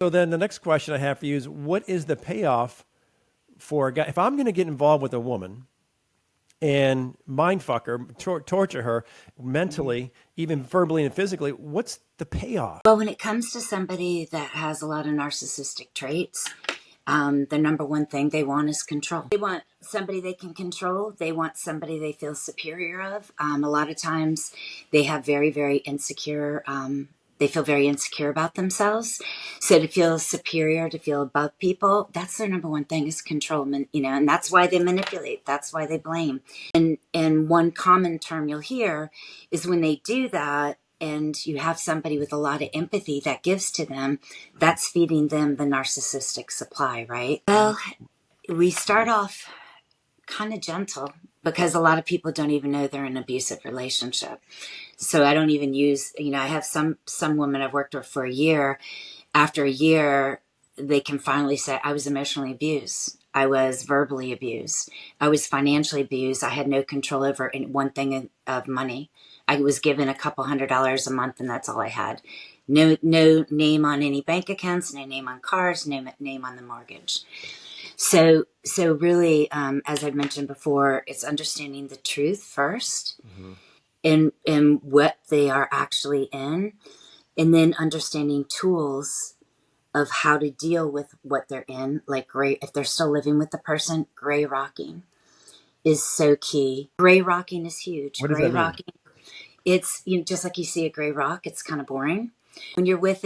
So then the next question I have for you is, what is the payoff for a guy? If I'm going to get involved with a woman and mind fuck her, torture her mentally, even verbally and physically, what's the payoff? Well, when it comes to somebody that has a lot of narcissistic traits, the number one thing they want is control. They want somebody they can control. They want somebody they feel superior of. A lot of times they have very, very insecure, they feel very insecure about themselves. So to feel superior, to feel above people, that's their number one thing is control, and that's why they manipulate. That's why they blame. And one common term you'll hear is when they do that, and you have somebody with a lot of empathy that gives to them, that's feeding them the narcissistic supply, right? Well, we start off kind of gentle because a lot of people don't even know they're in an abusive relationship. So I don't even use, I have some women I've worked with for a year. After a year, they can finally say, I was emotionally abused. I was verbally abused. I was financially abused. I had no control over one thing of money. I was given a couple $100 a month, and that's all I had. No name on any bank accounts, no name on cars, no name on the mortgage. So really, as I mentioned before, it's understanding the truth first, and what they are actually in, and then understanding tools of how to deal with what they're in. Like if they're still living with the person, gray rocking is so key. Gray rocking is huge. What does that mean? It's just like you see a gray rock, it's kind of boring. When you're with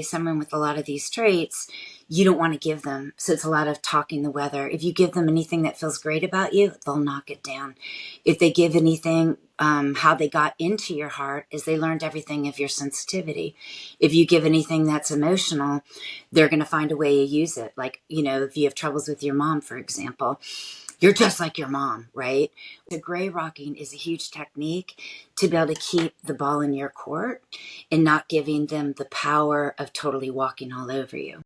someone with a lot of these traits, you don't want to give them. So it's a lot of talking the weather. If you give them anything that feels great about you, they'll knock it down. If they give anything, how they got into your heart is they learned everything of your sensitivity. If you give anything that's emotional, they're going to find a way to use it. Like, if you have troubles with your mom, for example, you're just like your mom, right? The gray rocking is a huge technique to be able to keep the ball in your court and not giving them the power of totally walking all over you.